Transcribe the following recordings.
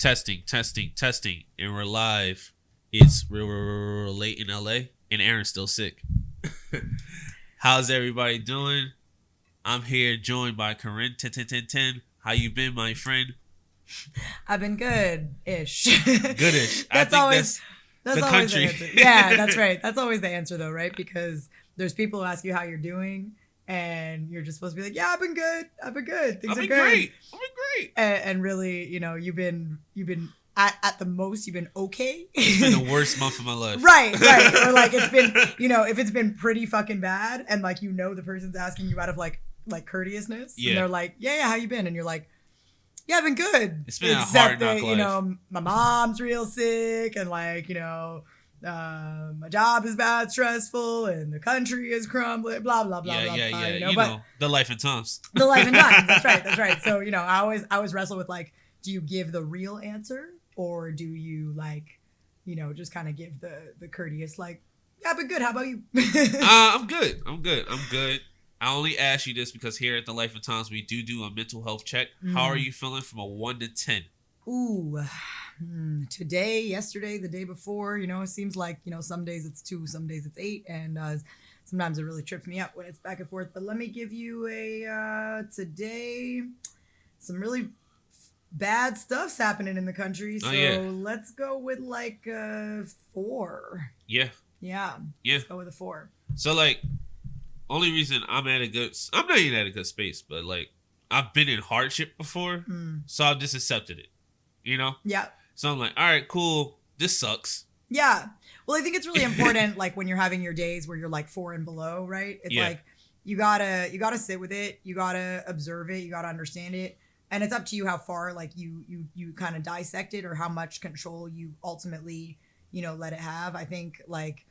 Testing, testing, testing, and we're live. It's real late in LA, and Aaron's still sick. How's everybody doing? I'm here, joined by Corinne. 10. How you been, my friend? I've been good-ish. Goodish. That's always the country. answer. Yeah, that's right. That's always the answer, though, right? Because there's people who ask you how you're doing, and you're just supposed to be like, "Yeah, I've been good. I've been good. Things are good. Great. I've been great." And really, you've been at the most, you've been okay. It's been the worst month of my life. Right. Or like it's been, if it's been pretty fucking bad, and like the person's asking you out of like courteousness, and they're like, "Yeah, how you been?" And you're like, "Yeah, I've been good." It's been a hard knock life. My mom's real sick, and like, my job is bad, stressful, and the country is crumbling, blah, blah, blah, blah. Yeah. The life and times. The life and times. That's right. So, I always wrestle with like, do you give the real answer, or do you like, just kind of give the courteous, like, "Yeah, I've been good. How about you?" I'm good. I only ask you this because here at the Life and Times, we do a mental health check. How are you feeling from a 1 to 10? Ooh, today, yesterday, the day before, it seems like, some days it's 2, some days it's 8. And sometimes it really trips me up when it's back and forth. But let me give you today, some really bad stuff's happening in the country. So let's go with like 4. Yeah. Let's go with a 4. So like, only reason I'm not even at a good space, but like, I've been in hardship before, so I've just accepted it, Yeah. So I'm like, all right, cool. This sucks. Yeah. Well, I think it's really important, like when you're having your days where you're like 4 and below, right? It's like, you gotta sit with it. You gotta observe it. You gotta understand it. And it's up to you how far like you kind of dissect it, or how much control you ultimately, let it have. I think like,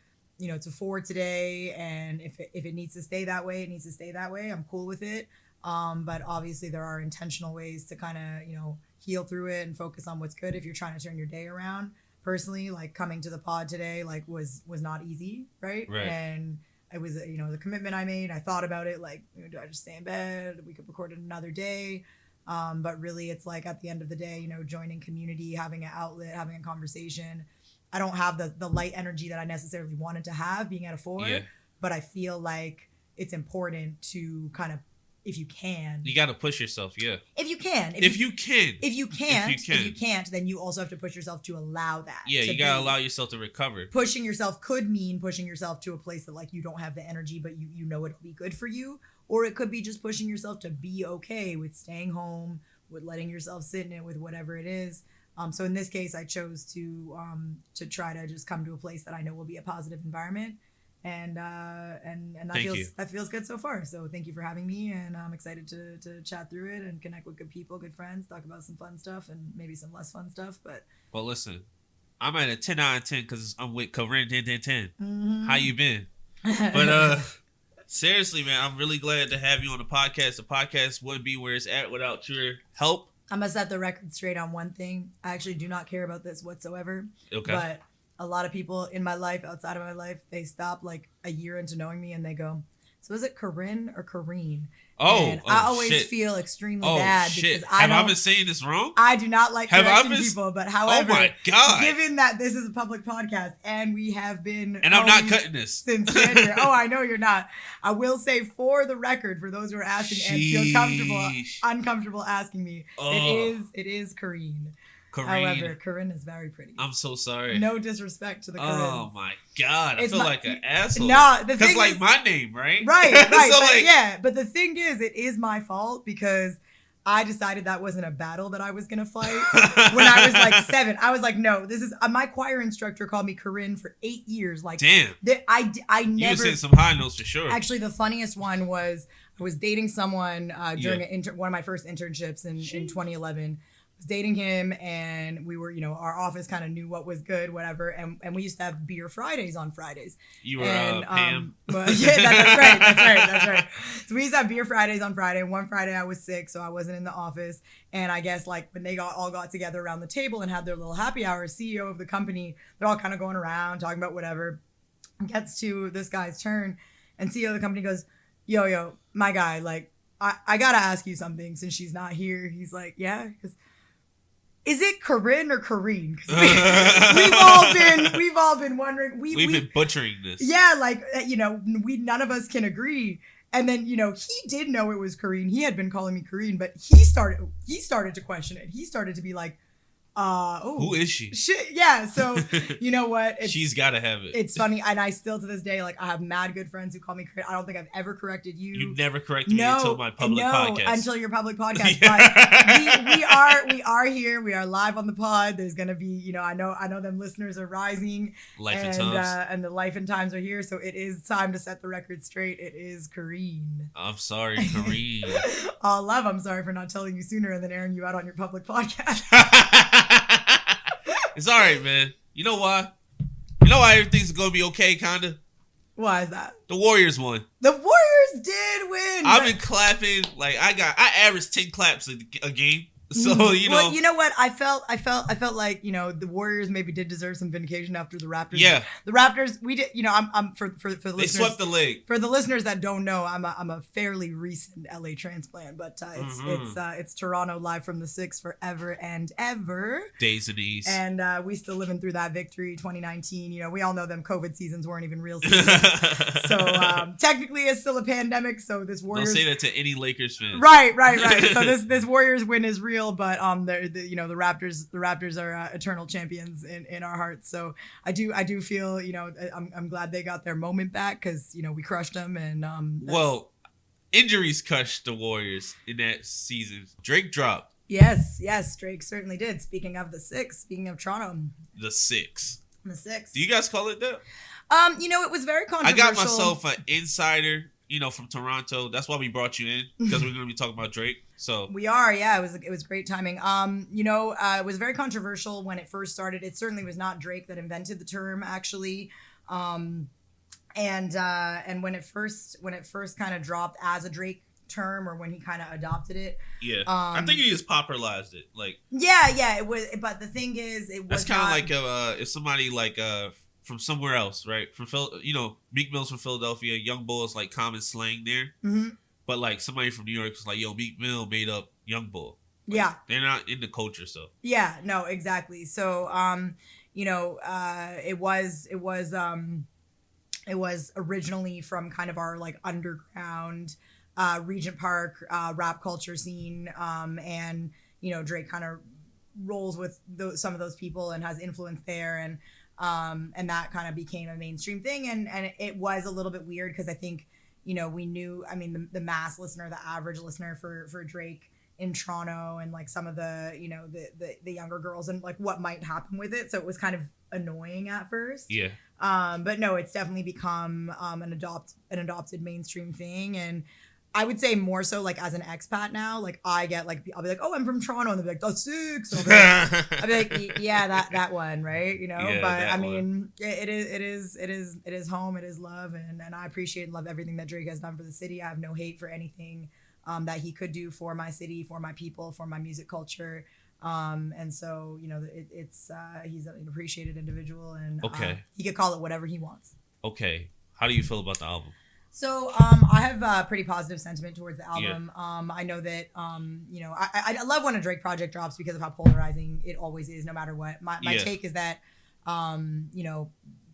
it's a 4 today, and if it needs to stay that way, it needs to stay that way. I'm cool with it. But obviously there are intentional ways to kind of, heal through it and focus on what's good if you're trying to turn your day around. Personally, like coming to the pod today, like was not easy, right? And it was, the commitment I made. I thought about it, like, do I just stay in bed? We could record it another day. But really it's like at the end of the day, joining community, having an outlet, having a conversation. I don't have the light energy that I necessarily wanted to have being at a 4, but I feel like it's important to kind of, if you can. You got to push yourself, yeah. If you can. If you can't, then you also have to push yourself to allow that. Yeah, you got to allow yourself to recover. Pushing yourself could mean pushing yourself to a place that like you don't have the energy, but you know it'll be good for you. Or it could be just pushing yourself to be okay with staying home, with letting yourself sit in it, with whatever it is. So in this case, I chose to try to just come to a place that I know will be a positive environment. And that feels good so far. So thank you for having me, and I'm excited to chat through it and connect with good people, good friends, talk about some fun stuff and maybe some less fun stuff. But well, listen, I'm at a 10 out of 10 because I'm with Corinne 10. Mm-hmm. How you been? But seriously, man, I'm really glad to have you on the podcast. The podcast wouldn't be where it's at without your help. I'm gonna set the record straight on one thing. I actually do not care about this whatsoever. Okay. But a lot of people in my life, outside of my life, they stop like a year into knowing me and they go, "So is it Corinne or Corrine?" And I always feel extremely bad because Have I been saying this wrong? I do not like correcting people, but however, oh my God, given that this is a public podcast and we have been, and I'm not cutting this since January. Oh, I know you're not. I will say for the record, for those who are asking and feel uncomfortable asking me, it is Corrine. However, Corinne is very pretty. I'm so sorry. No disrespect to the Corinne. Oh my God, I feel like an asshole. No, because like my name, right? Right. So but the thing is, it is my fault because I decided that wasn't a battle that I was gonna fight when I was like 7. I was like, no, this is my choir instructor called me Corinne for 8 years. Like, damn, I never. You said some high notes for sure. Actually, the funniest one was I was dating someone during one of my first internships in 2011. Dating him, and we were, our office kind of knew what was good, whatever, and we used to have beer Fridays on Fridays. You were Pam. But, yeah, that's right. So we used to have beer Fridays on Friday, and one Friday I was sick, so I wasn't in the office, and I guess like when they all got together around the table and had their little happy hour, CEO of the company, they're all kind of going around talking about whatever. Gets to this guy's turn, and CEO of the company goes, yo, my guy, like, I gotta ask you something since she's not here. He's like, yeah, because Is it Corinne or Corrine? 'Cause we've all been wondering. We've been butchering this. Yeah, like none of us can agree. And then he did know it was Corrine. He had been calling me Corrine, but he started to question it. He started to be like, who is she? Shit, yeah. So you know what? She's got to have it. It's funny, and I still to this day, like, I have mad good friends who call me Corrine. I don't think I've ever corrected you. You never corrected me until my public podcast. Until your public podcast. But we are here. We are live on the pod. There's gonna be, I know them listeners are rising. Life and times. And the life and times are here. So it is time to set the record straight. It is Corrine. I'm sorry, Corrine. Oh, love. I'm sorry for not telling you sooner and then airing you out on your public podcast. It's all right, man. You know why? You know why everything's gonna be okay, kinda? Why is that? The Warriors won. The Warriors did win. I've been clapping like I averaged 10 claps a game. So Well, you know what? I felt like the Warriors maybe did deserve some vindication after the Raptors. Yeah, the Raptors. We did. I'm for the listeners. They swept the league. For the listeners that don't know, I'm a fairly recent LA transplant, but it's Toronto live from the 6 forever and ever. Days and ease. And we still living through that victory, 2019. We all know them COVID seasons weren't even real seasons. So technically, it's still a pandemic. So this Warriors. Don't say that to any Lakers fan. Right. So this Warriors win is real. But the Raptors are eternal champions in our hearts. So I do feel I'm glad they got their moment back because we crushed them and injuries crushed the Warriors in that season. Drake dropped. Yes, Drake certainly did. Speaking of the 6, speaking of Toronto, the 6. The 6. Do you guys call it that? It was very controversial. I got myself an insider. From Toronto. That's why we brought you in, because we're going to be talking about Drake. So we are, yeah. It was great timing. It was very controversial when it first started. It certainly was not Drake that invented the term, actually. And when it first kind of dropped as a Drake term, or when he kind of adopted it. Yeah, I think he just popularized it. Like it was. But the thing is, it was. That's kind of like if somebody from somewhere else, right? From Meek Mill's from Philadelphia. Young Bull is like common slang there. Mm-hmm. But like somebody from New York was like, "Yo, Meek Mill made up Young Bull." Like, yeah, they're not in the culture, so. Yeah, no, exactly. So, it was originally from kind of our like underground Regent Park rap culture scene, and Drake kind of rolls with some of those people and has influence there, and that kind of became a mainstream thing, and it was a little bit weird because I think we knew, I mean, the mass listener, the average listener for Drake in Toronto, and like some of the the younger girls, and like what might happen with it, so it was kind of annoying at first. Yeah. But no, it's definitely become an adopted mainstream thing, and I would say more so like as an expat now, like I'll be like, oh, I'm from Toronto, and they'll be like, that's 6. I'll be like, yeah, that one, right? Yeah, but I mean, it is home, it is love, and I appreciate and love everything that Drake has done for the city. I have no hate for anything that he could do for my city, for my people, for my music culture. And so, he's an appreciated individual, and he could call it whatever he wants. Okay. How do you feel about the album? So I have a pretty positive sentiment towards the album. Yeah. I know that I love when a Drake project drops because of how polarizing it always is, no matter what. My take is that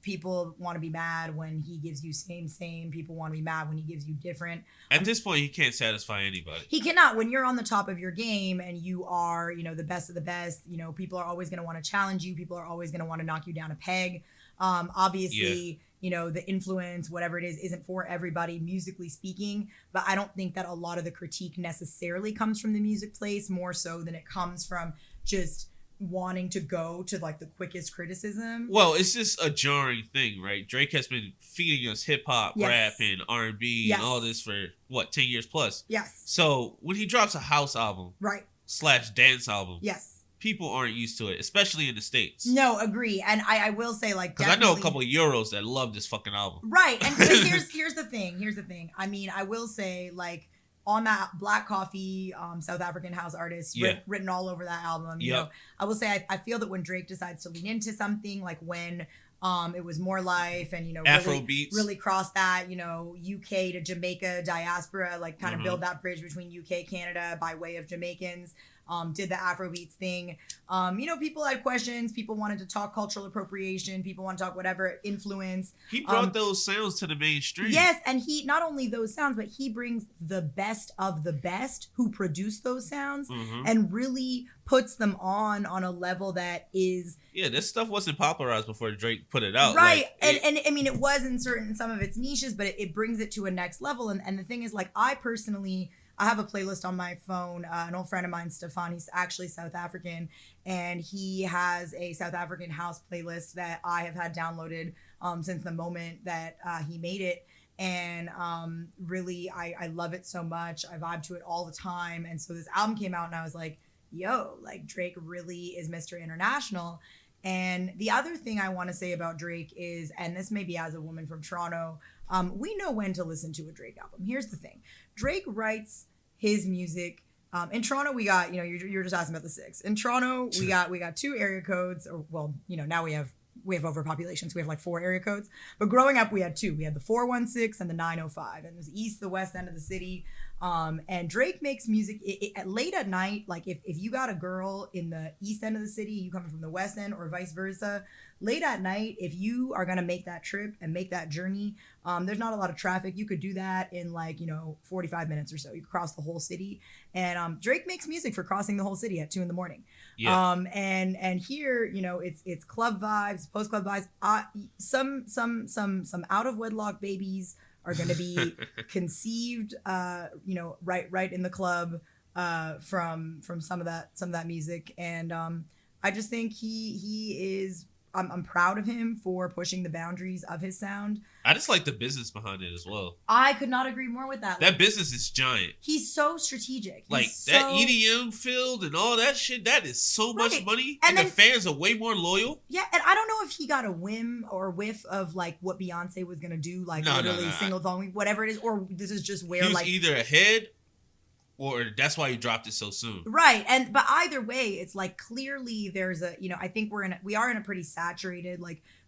people want to be mad when he gives you same. People want to be mad when he gives you different. At this point, he can't satisfy anybody. He cannot. When you're on the top of your game and you are, the best of the best, people are always going to want to challenge you. People are always going to want to knock you down a peg. Obviously, the influence, whatever it is, isn't for everybody, musically speaking. But I don't think that a lot of the critique necessarily comes from the music place, more so than it comes from just wanting to go to like the quickest criticism. Well, it's just a jarring thing, right? Drake has been feeding us hip hop, rap, and R&B and all this for 10 years plus. Yes. So when he drops a house album, right, / dance album, yes, people aren't used to it, especially in the States. No, agree. And I will say, like, because I know a couple of Euros that love this fucking album. Right. And here's the thing. I mean, I will say, like, on that Black Coffee, South African house artist, written all over that album. You know, I will say I feel that when Drake decides to lean into something, like when it was More Life, and Afro beats, really cross that, UK to Jamaica diaspora, like kind of build that bridge between UK, Canada by way of Jamaicans. did the Afrobeats thing. People had questions. People wanted to talk cultural appropriation. People want to talk whatever influence. He brought those sounds to the mainstream. Yes, and he not only those sounds, but he brings the best of the best who produce those sounds and really puts them on a level that is this stuff wasn't popularized before Drake put it out, right? Like, and I mean, it was in some of its niches, but it brings it to a next level. And the thing is, like, I have a playlist on my phone. An old friend of mine, Stefan, he's actually South African, and he has a South African house playlist that I have had downloaded since the moment that he made it. And really, I love it so much. I vibe to it all the time. And so this album came out, and I was like, yo, like, Drake really is Mr. International. And the other thing I want to say about Drake is, and this may be as a woman from Toronto, we know when to listen to a Drake album. Here's the thing. Drake writes his music. In Toronto, we got, you're just asking about the 6. In Toronto, we got 2 area codes. Or, well, now we have overpopulation, so we have like 4 area codes. But growing up, we had 2. We had the 416 and the 905. And it was east, the west end of the city. And Drake makes music late at night. Like if you got a girl in the east end of the city, you coming from the west end, or vice versa, late at night, if you are going to make that trip and make that journey, there's not a lot of traffic. You could do that in 45 minutes or so. You cross the whole city. And Drake makes music for crossing the whole city at 2 a.m. Yeah. And here, it's club vibes, post club vibes. Some out of wedlock babies are going to be conceived, right in the club, from some of that music. And I just think he is. I'm proud of him for pushing the boundaries of his sound. I just like the business behind it as well. I could not agree more with that. That business is giant. He's so strategic. That EDM field and all that shit, that is so much money. And the fans are way more loyal. Yeah, and I don't know if he got a whim or whiff of like what Beyonce was going to do, literally single song, whatever it is, or this is just where he was either ahead or that's why he dropped it so soon. Right. But either way, it's like clearly there's I think we are in a pretty saturated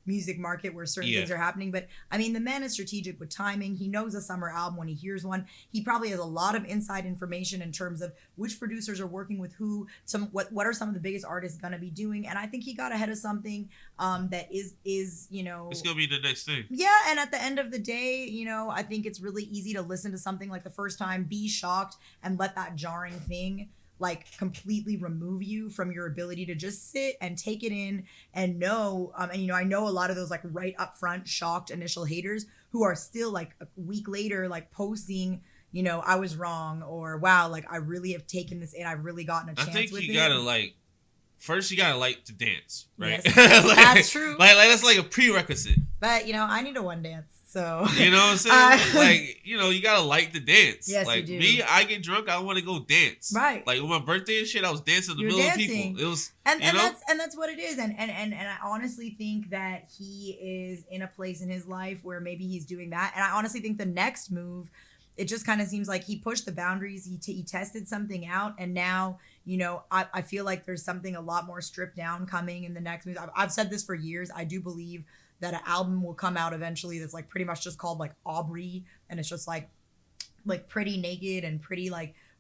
music market where certain things are happening. But I mean, the man is strategic with timing. He knows a summer album when he hears one. He probably has a lot of inside information in terms of which producers are working with who, what are some of the biggest artists going to be doing. And I think he got ahead of something that is it's going to be the next thing. Yeah. And at the end of the day, I think it's really easy to listen to something like the first time, be shocked, and let that jarring thing completely remove you from your ability to just sit and take it in and know. And I know a lot of those right up front shocked initial haters who are still a week later posting, I was wrong, or wow, I really have taken this in. I've really gotten a chance. I think with you it. gotta first you gotta like to dance, right? Yes, that's true. That's a prerequisite. But I need a one dance, so you know what I'm saying. You gotta like to dance. Yes, you do. Me, I get drunk, I want to go dance. Right. On my birthday and shit, I was dancing in the middle of people. It was, and that's what it is. And I honestly think that he is in a place in his life where maybe he's doing that. And I honestly think the next move, it just kind of seems like he pushed the boundaries. He tested something out, and now I feel like there's something a lot more stripped down coming in the next move. I've said this for years. I do believe that an album will come out eventually that's pretty much just called Aubrey, and it's just like pretty naked and pretty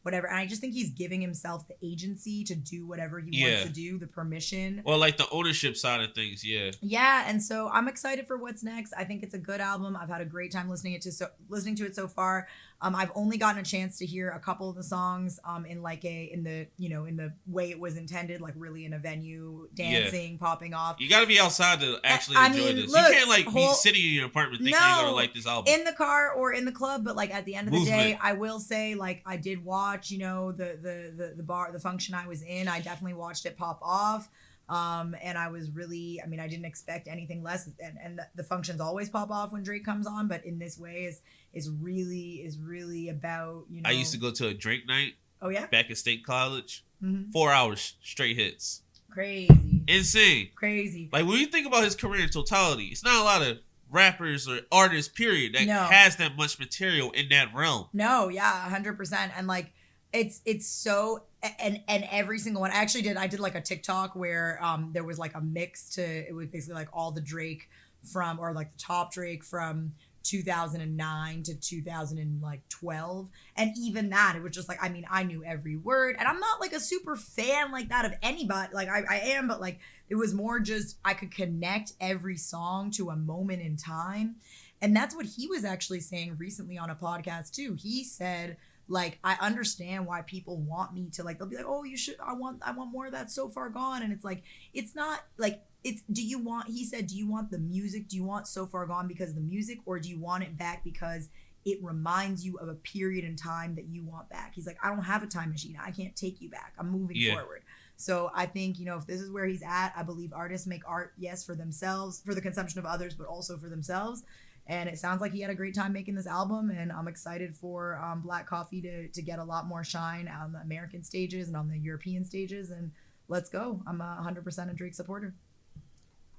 whatever. And I just think he's giving himself the agency to do whatever he wants to do, the permission. Or the ownership side of things, yeah. Yeah, and so I'm excited for what's next. I think it's a good album. I've had a great time listening to it so far. I've only gotten a chance to hear a couple of the songs in the way it was intended, really in a venue, dancing, popping off. You got to be outside to actually enjoy this. Look, you can't be sitting in your apartment thinking you're gonna like this album. In the car or in the club, but at the end of the day, I will say I did watch the function I was in. I definitely watched it pop off. And I was really, I didn't expect anything less. And the functions always pop off when Drake comes on, but in this way is really about, I used to go to a Drake night. Oh yeah? Back at State College. Mm-hmm. 4 hours straight hits. Crazy. Insane. Crazy. When you think about his career in totality, it's not a lot of rappers or artists, period, that has that much material in that realm. No, yeah, 100%. And it's so, and every single one. I did a TikTok where there was a mix to, it was basically all the Drake from, or the top Drake from 2009 to 2012, and even that, it was just like, I mean, I knew every word, and I'm not like a super fan like that of anybody, like I am, but like it was more just I could connect every song to a moment in time. And that's what he was actually saying recently on a podcast too. He said, like, I understand why people want me to, like, they'll be like, oh, you should, I want more of that So Far Gone. And it's like, it's not like, it's, he said, do you want the music? Do you want So Far Gone because of the music, or do you want it back because it reminds you of a period in time that you want back? He's like, I don't have a time machine. I can't take you back. I'm moving forward. So I think, you know, if this is where he's at, I believe artists make art, yes, for themselves, for the consumption of others, but also for themselves. And it sounds like he had a great time making this album, and I'm excited for Black Coffee to get a lot more shine on the American stages and on the European stages. And let's go. I'm 100% a Drake supporter.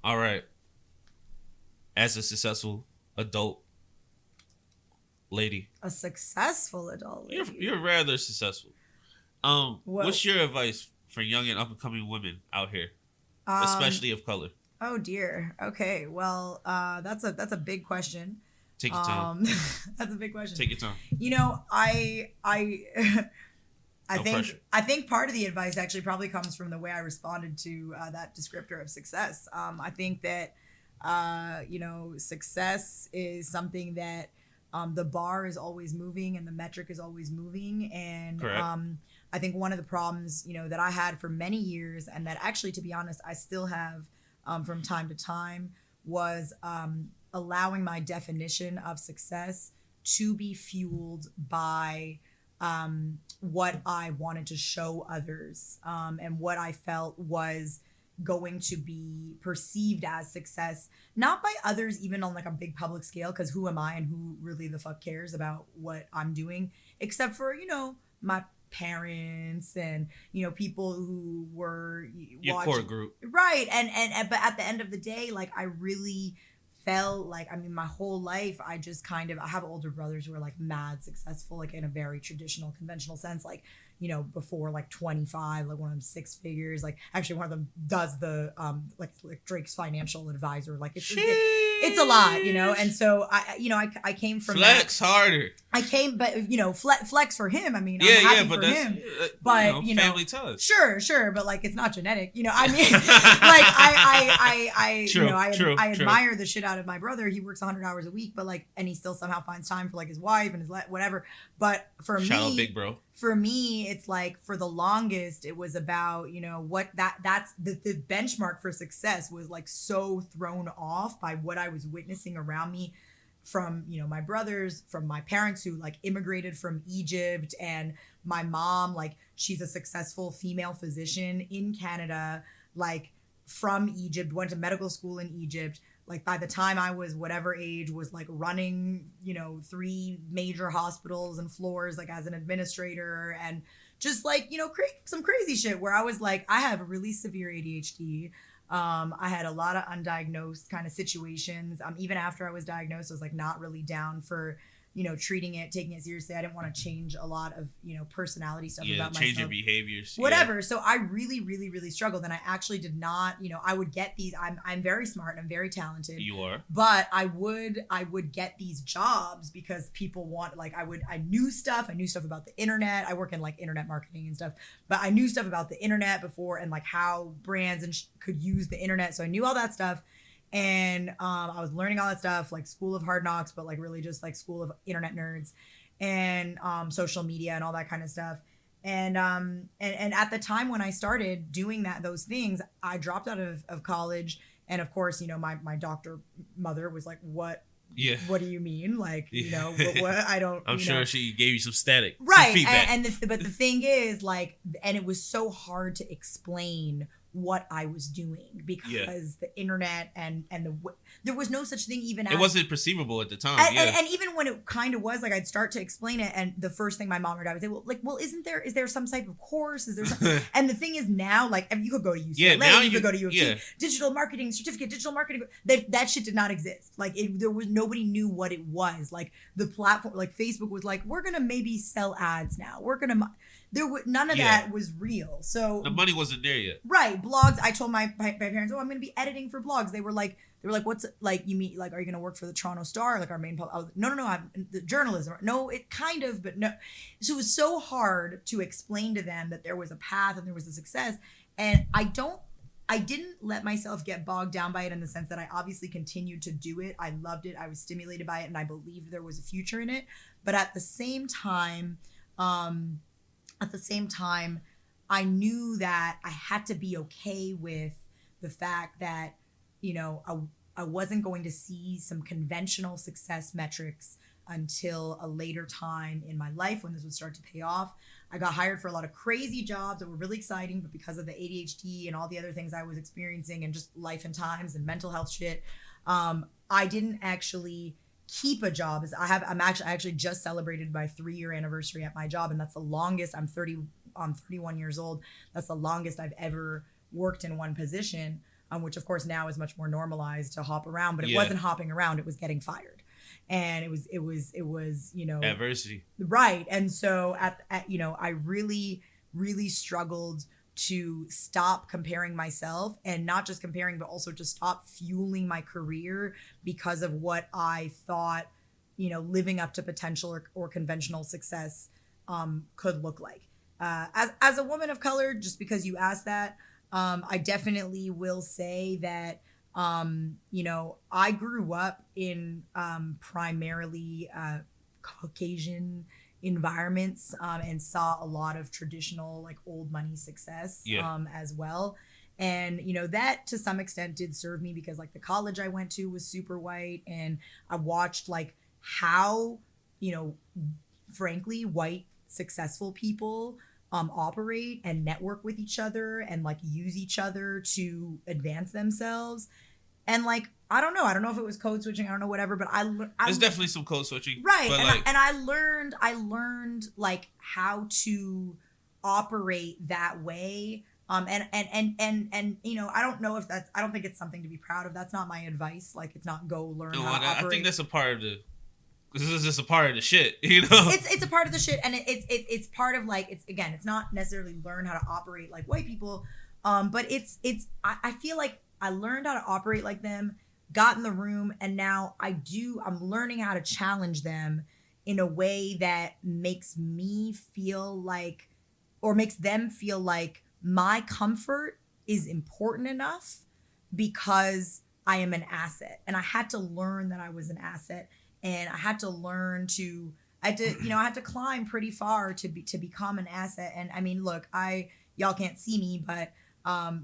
All right. As a successful adult lady. A successful adult lady. You're rather successful. What's your advice for young and up-and-coming women out here, especially of color? Oh dear. Okay. Well, that's a big question. Take your time. That's a big question. Take your time. You know, I think part of the advice actually probably comes from the way I responded to that descriptor of success. I think that you know, success is something that the bar is always moving and the metric is always moving. And I think one of the problems, you know, that I had for many years, and that actually, to be honest, I still have from time to time, was allowing my definition of success to be fueled by what I wanted to show others, and what I felt was going to be perceived as success, not by others even on like a big public scale, because who am I and who really the fuck cares about what I'm doing, except for, you know, my parents and, you know, people who were your core group, right? And but at the end of the day, like, I really felt like, I mean, my whole life I just kind of, I have older brothers who are like mad successful, like in a very traditional conventional sense, like, you know, before like 25, like one of them 6 figures, like actually one of them does the like Drake's financial advisor, like it's a lot, you know. And so I came from flex that. Harder. I came, but you know, flex for him. I mean, yeah, I'm happy but for that's him. But you know, family ties. Sure, but like it's not genetic, you know. I mean, like I admire the shit out of my brother. He works 100 hours a week, but like, and he still somehow finds time for like his wife and his whatever. But for Shout me, out big bro. For me, it's like, for the longest, it was about, you know, what that's the benchmark for success was like so thrown off by what I was witnessing around me from, you know, my brothers, from my parents who like immigrated from Egypt, and my mom, like, she's a successful female physician in Canada, like from Egypt, went to medical school in Egypt. Like by the time I was whatever age, was like running, you know, 3 major hospitals and floors, like as an administrator, and just like, you know, some crazy shit where I was like, I have really severe ADHD. I had a lot of undiagnosed kind of situations. Even after I was diagnosed, I was like not really down for, you know, taking it seriously. I didn't want to change a lot of, you know, personality stuff about myself. Change your behaviors. Whatever. Yeah. So I really, really, really struggled. And I actually did not, you know, I would get these, I'm very smart and I'm very talented. You are. But I would get these jobs because people want, like, I knew stuff about the internet. I work in like internet marketing and stuff, but I knew stuff about the internet before, and like how brands and could use the internet. So I knew all that stuff. And I was learning all that stuff, like School of Hard Knocks, but like really just like School of Internet Nerds, and social media and all that kind of stuff. And at the time when I started doing those things, I dropped out of college. And of course, you know, my doctor mother was like, what? Yeah. What do you mean? Like, you know, what I don't. I'm sure she gave you some static, right? Some feedback. But the thing is, like, and it was so hard to explain what I was doing because the internet and there was no such thing even. It wasn't perceivable at the time. And even when it kind of was, like, I'd start to explain it, and the first thing my mom or dad would say, well, is there some type of course? Is there some? And the thing is now, like, you could go to UCLA, you could go to UFC, digital marketing certificate, digital marketing. That shit did not exist. Like, nobody knew what it was. Like, the platform, like Facebook was like, we're gonna maybe sell ads now. none of that was real. So the money wasn't there yet. Right. Blogs. I told my parents, oh, I'm going to be editing for blogs. They were like, what's like, you mean, like, are you going to work for the Toronto Star? Like our main, no, I'm the journalism. No, it kind of, but no. So it was so hard to explain to them that there was a path and there was a success. And I didn't let myself get bogged down by it in the sense that I obviously continued to do it. I loved it. I was stimulated by it and I believed there was a future in it. But at the same time, I knew that I had to be okay with the fact that, you know, I wasn't going to see some conventional success metrics until a later time in my life when this would start to pay off. I got hired for a lot of crazy jobs that were really exciting, but because of the ADHD and all the other things I was experiencing and just life and times and mental health shit, I didn't actually keep a job. I actually just celebrated my 3-year anniversary at my job, and that's the longest. I'm 31 years old. That's the longest I've ever worked in one position, which of course now is much more normalized to hop around, but it wasn't hopping around. It was getting fired. And it was, you know, adversity. Right. And so at you know, I really, really struggled to stop comparing myself, and not just comparing, but also to stop fueling my career because of what I thought, you know, living up to potential or conventional success could look like. As a woman of color, just because you asked that, I definitely will say that, you know, I grew up in primarily Caucasian environments and saw a lot of traditional, like, old money success as well. And, you know, that to some extent did serve me because, like, the college I went to was super white, and I watched, like, how, you know, frankly, white successful people operate and network with each other and, like, use each other to advance themselves. And, like, I don't know if it was code switching, I don't know, whatever, but there's definitely some code switching, right? And I learned like how to operate that way. And you know, I don't think it's something to be proud of. That's not my advice. Like, it's not go learn how to operate. I think that's a part of this is just a part of the shit, you know. It's a part of the shit, and it's part of, like, it's not necessarily learn how to operate like white people, but I feel like I learned how to operate like them, got in the room, and now I'm learning how to challenge them in a way that makes me feel like, or makes them feel like, my comfort is important enough because I am an asset. And I had to learn that I was an asset, and I had to learn to, I had to climb pretty far to become an asset. And I mean, look, y'all can't see me, but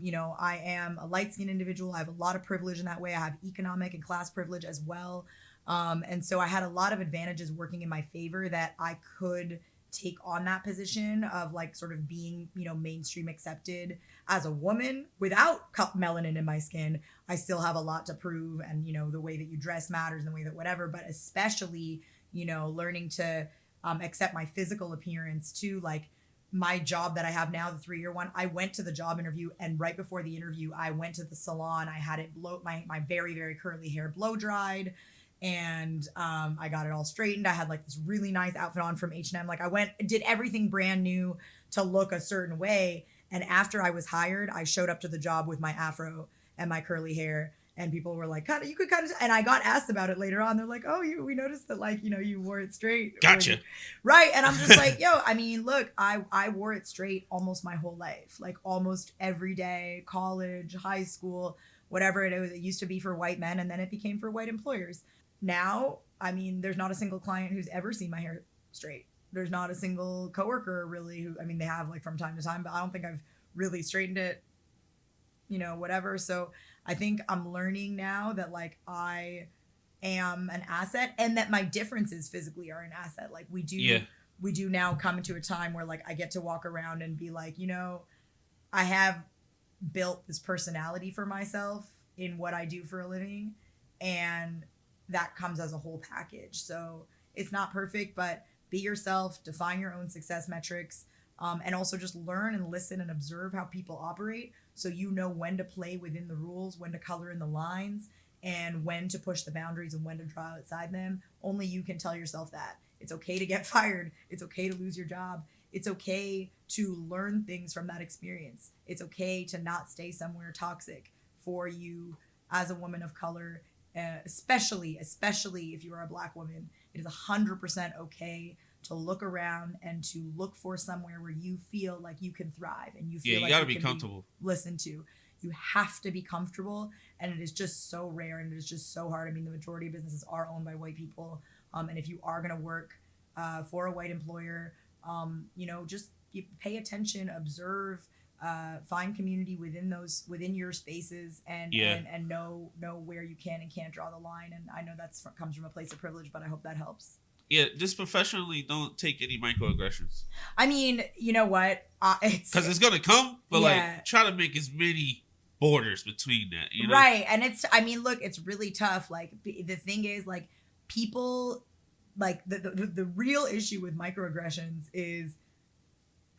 you know, I am a light-skinned individual. I have a lot of privilege in that way. I have economic and class privilege as well. And so I had a lot of advantages working in my favor that I could take on that position of, like, sort of being, you know, mainstream accepted as a woman without melanin in my skin. I still have a lot to prove, and, you know, the way that you dress matters, and the way that whatever, but especially, you know, learning to accept my physical appearance too. Like, my job that I have now, the 3-year one, I went to the job interview, and right before the interview, I went to the salon. I had it my very, very curly hair blow dried, and I got it all straightened. I had, like, this really nice outfit on from H&M. Like, I did everything brand new to look a certain way. And after I was hired, I showed up to the job with my afro and my curly hair, and people were like, you could kind of, and I got asked about it later on. They're like, oh, we noticed that, like, you know, you wore it straight. Gotcha. Right. And I'm just like, yo, I mean, look, I wore it straight almost my whole life, like almost every day, college, high school, whatever it was. It used to be for white men, and then it became for white employers. Now, I mean, there's not a single client who's ever seen my hair straight. There's not a single coworker really who, I mean, they have, like, from time to time, but I don't think I've really straightened it, you know, whatever. So I think I'm learning now that, like, I am an asset, and that my differences physically are an asset. Like, we do now come into a time where, like, I get to walk around and be like, you know, I have built this personality for myself in what I do for a living, and that comes as a whole package. So it's not perfect, but be yourself, define your own success metrics, and also just learn and listen and observe how people operate, so you know when to play within the rules, when to color in the lines, and when to push the boundaries and when to draw outside them. Only you can tell yourself that. It's okay to get fired. It's okay to lose your job. It's okay to learn things from that experience. It's okay to not stay somewhere toxic for you as a woman of color, especially if you are a Black woman. It is 100% okay to look around and to look for somewhere where you feel like you can thrive and you feel you like gotta you be can comfortable. Listened to. You have to be comfortable, and it is just so rare and it is just so hard. I mean, the majority of businesses are owned by white people, and if you are going to work for a white employer, just pay attention, observe, find community within your spaces, and know where you can and can't draw the line. And I know comes from a place of privilege, but I hope that helps. Yeah, just professionally, don't take any microaggressions. I mean, you know what? Because it's gonna come, but like try to make as many borders between that, you know? Right. And look, it's really tough. Like the thing is, like, people, like the real issue with microaggressions is,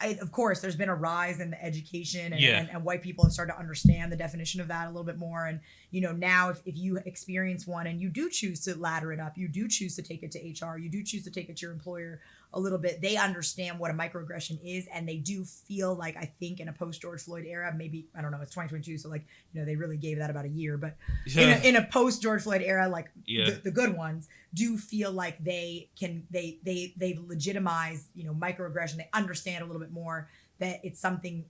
of course, there's been a rise in the education and white people have started to understand the definition of that a little bit more. And, now if you experience one and you do choose to ladder it up, you do choose to take it to HR, you do choose to take it to your employer a little bit, they understand what a microaggression is. And they do feel like, I think in a post George Floyd era, maybe, I don't know, it's 2022. So like, they really gave that about a year, but in a post George Floyd era, like the good ones do feel like they legitimize, microaggression. They understand a little bit more that it's something,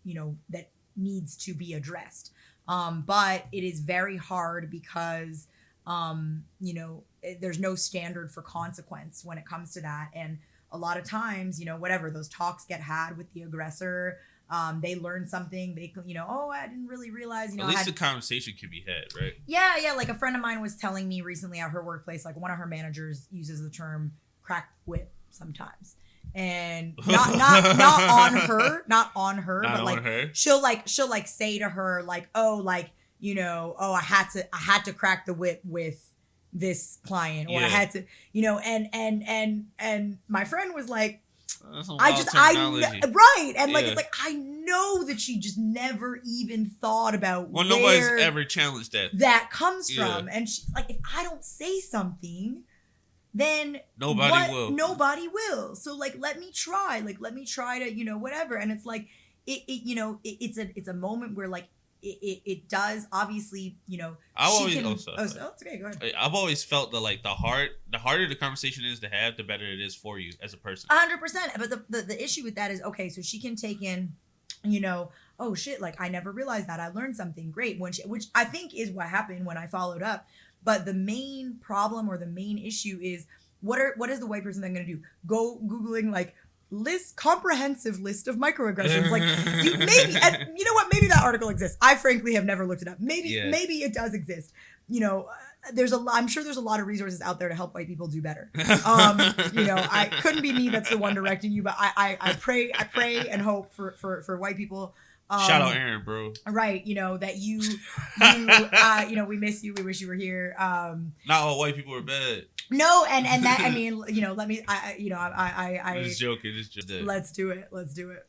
that needs to be addressed. But it is very hard because, there's no standard for consequence when it comes to that. And a lot of times, whatever, those talks get had with the aggressor. They learn something. They, I didn't really realize, at least the conversation can be had, right? Yeah. Like a friend of mine was telling me recently at her workplace, like one of her managers uses the term crack whip sometimes. And not on her, but like she'll say to her like, I had to crack the whip with this client, or I had to, and my friend was like, right. And like, it's like, I know that she just never even thought about where nobody's ever challenged that comes from. And she's like, if I don't say something, then nobody will. So like, let me try to, whatever. And it's like, it's a moment where like, it does obviously, it's okay, go ahead. I've always felt that like the harder the conversation is to have, the better it is for you as a person. 100%. But the issue with that is, okay, so she can take in, oh shit, like I never realized that, I learned something great, which I think is what happened when I followed up. But the main problem or the main issue is, what is the white person then going to do? Go Googling like comprehensive list of microaggressions. Like maybe, and you know what? Maybe that article exists. I frankly have never looked it up. Maybe it does exist. I'm sure there's a lot of resources out there to help white people do better. I couldn't be me that's the one directing you, but I pray and hope for white people. Shout out Aaron, bro. Right, that you we miss you. We wish you were here. Not all white people are bad. No, and that, I mean, let me, I'm just joking. Let's do it.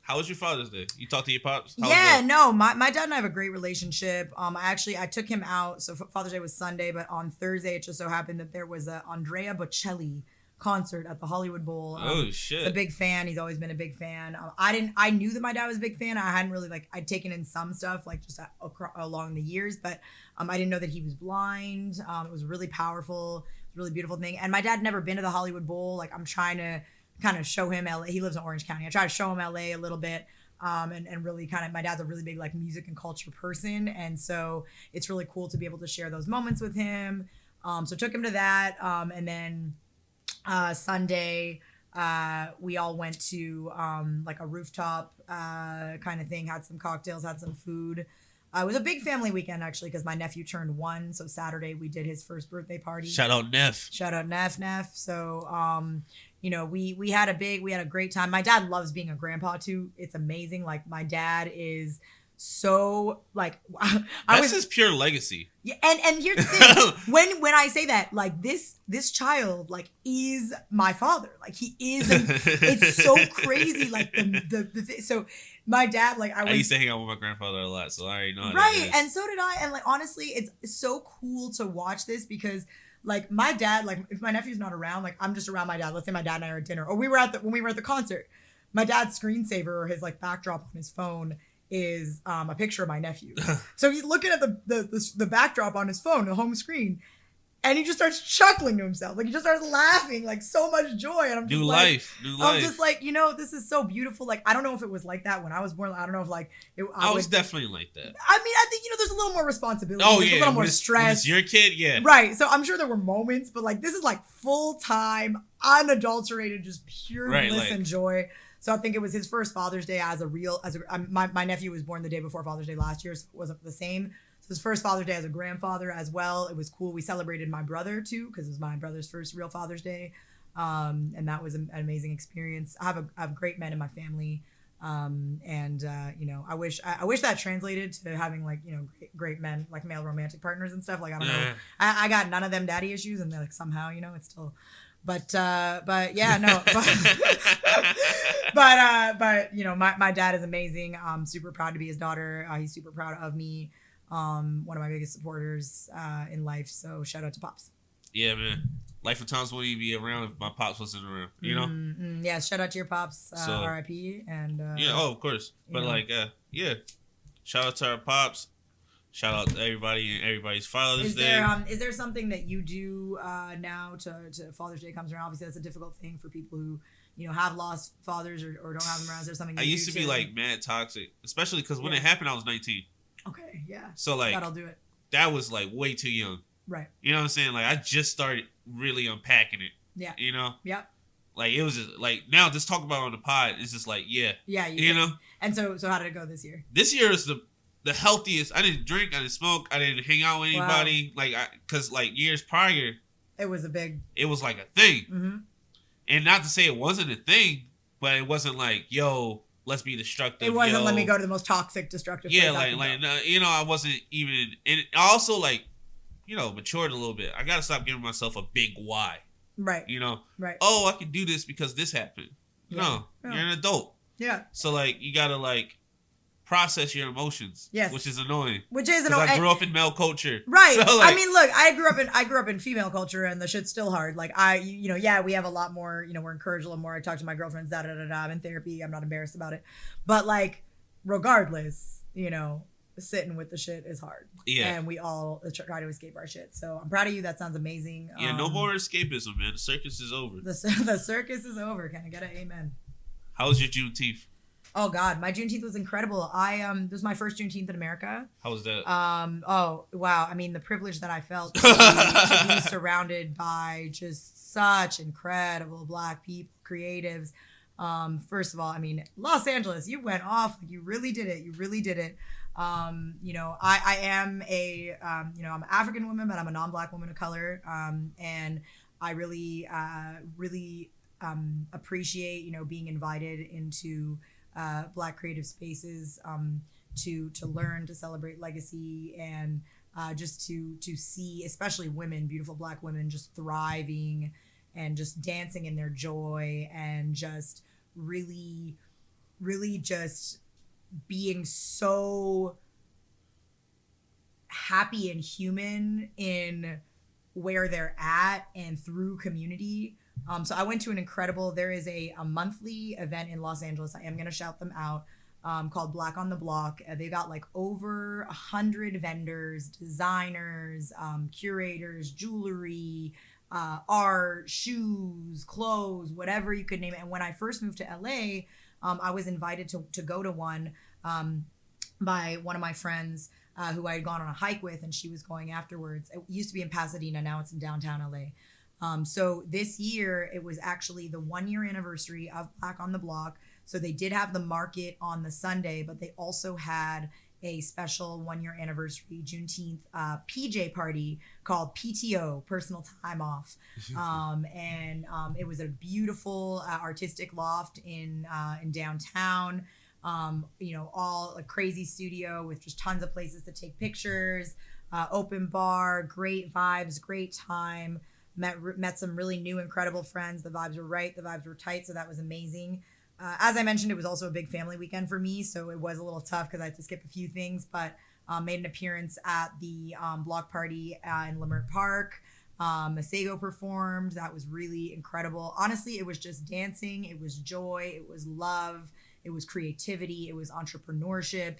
How was your Father's Day? You talked to your pops? My dad and I have a great relationship. I took him out. So Father's Day was Sunday, but on Thursday, it just so happened that there was a Andrea Bocelli concert at the Hollywood Bowl. Oh shit! He's a big fan. He's always been a big fan. I knew that my dad was a big fan. I hadn't really I'd taken in some stuff just along the years, but I didn't know that he was blind. It was really powerful. It's a really beautiful thing. And my dad had never been to the Hollywood Bowl. Like I'm trying to kind of show him LA. He lives in Orange County. I try to show him LA a little bit. And really kind of, my dad's a really big music and culture person. And so it's really cool to be able to share those moments with him. So took him to that. And then Sunday, we all went to a rooftop kind of thing, had some cocktails, had some food. It was a big family weekend actually, because my nephew turned 1. So Saturday we did his first birthday party. Shout out Neff. So we had a great time. My dad loves being a grandpa too. It's amazing. Like my dad is so that's his pure legacy. Yeah, and here's the thing. when I say that, this child is my father. He is. It's so crazy. So my dad I used to hang out with my grandfather a lot, so I already know. Right, and so did I. And honestly, it's so cool to watch this because my dad, if my nephew's not around, I'm just around my dad. Let's say my dad and I are at dinner, or when we were at the concert. my dad's screensaver or his like backdrop on his phone is a picture of my nephew. So he's looking at the backdrop on his phone, the home screen, and he just starts chuckling to himself. Like he just starts laughing, like so much joy. And I'm just new life. I'm just like, this is so beautiful. Like, I don't know if it was like that when I was born. I don't know if like I was definitely like that. I mean, I think, there's a little more responsibility. Oh, there's yeah. a little more stress. When it's your kid, yeah. Right. So I'm sure there were moments, but like this is like full-time, unadulterated, just pure bliss and joy. So I think it was his first Father's Day my nephew was born the day before Father's Day last year, so it wasn't the same. So his first Father's Day as a grandfather as well. It was cool. We celebrated my brother too, because it was my brother's first real Father's Day. And that was an amazing experience. I have great men in my family. I wish that translated to having like, great men, like male romantic partners and stuff. Like, I don't know. I got none of them daddy issues, and like somehow, it's still, but yeah, no, but my dad is amazing. I'm super proud to be his daughter. He's super proud of me. One of my biggest supporters, in life. So shout out to Pops. Yeah, man. Life of times wouldn't even be around if my pops wasn't around, Yeah, shout out to your pops, RIP. And of course. But yeah. Shout out to our pops. Shout out to everybody and everybody's Father's Day. Is there something that you do now to Father's Day comes around? Obviously, that's a difficult thing for people who have lost fathers or don't have them around. Is there something I used to be like mad toxic, especially because when it happened, I was 19. Okay, yeah. So like that'll do it. That was like way too young. Right. You know what I'm saying? Like I just started really unpacking it. Yeah. Yep. Like it was just like now just talk about it on the pod. It's just like yeah. And so how did it go this year? This year is the healthiest. I didn't drink. I didn't smoke. I didn't hang out with anybody. Wow. Because years prior, it was like a thing. Mm-hmm. And not to say it wasn't a thing, but it wasn't like, yo, let's be destructive. It wasn't let me go to the most toxic, destructive place. Yeah, I wasn't even. And I also matured a little bit. I gotta stop giving myself a big why. Right. Right. Oh, I can do this because this happened. Yeah. No, you're an adult. Yeah. So you gotta process your emotions. Yes. Which is annoying. I grew up in male culture. Right. So I mean, look, I grew up in female culture, and the shit's still hard. Like we have a lot more. We're encouraged a little more. I talk to my girlfriends. I'm in therapy. I'm not embarrassed about it. But regardless, sitting with the shit is hard. Yeah. And we all try to escape our shit. So I'm proud of you. That sounds amazing. Yeah. No more escapism, man. The circus is over. The circus is over. Can I get an amen? How was your Juneteenth? Oh God, my Juneteenth was incredible. This was my first Juneteenth in America. How was that? Oh wow. I mean, the privilege that I felt to be surrounded by just such incredible Black people, creatives. First of all, I mean, Los Angeles, you went off. You really did it. I am I'm an African woman, but I'm a non-Black woman of color. And I really appreciate, being invited into Black creative spaces, to learn, to celebrate legacy, and just to see, especially women, beautiful Black women, just thriving and just dancing in their joy, and just really, really just being so happy and human in where they're at and through community. So I went to there is a monthly event in Los Angeles. I am going to shout them out, called Black on the Block. They got over 100 vendors, designers, curators, jewelry, art, shoes, clothes, whatever you could name it. And when I first moved to LA, I was invited to go to one by one of my friends who I had gone on a hike with, and she was going afterwards. It used to be in Pasadena, now it's in downtown LA. So this year, it was actually the 1-year anniversary of Black on the Block. So they did have the market on the Sunday, but they also had a special 1-year anniversary Juneteenth PJ party called PTO, Personal Time Off. It was a beautiful artistic loft in downtown. All a crazy studio with just tons of places to take pictures, open bar, great vibes, great time. Met some really new, incredible friends. The vibes were right. The vibes were tight. So that was amazing. As I mentioned, it was also a big family weekend for me. So it was a little tough because I had to skip a few things, but made an appearance at the block party in Leimert Park. Masego performed. That was really incredible. Honestly, it was just dancing. It was joy. It was love. It was creativity. It was entrepreneurship.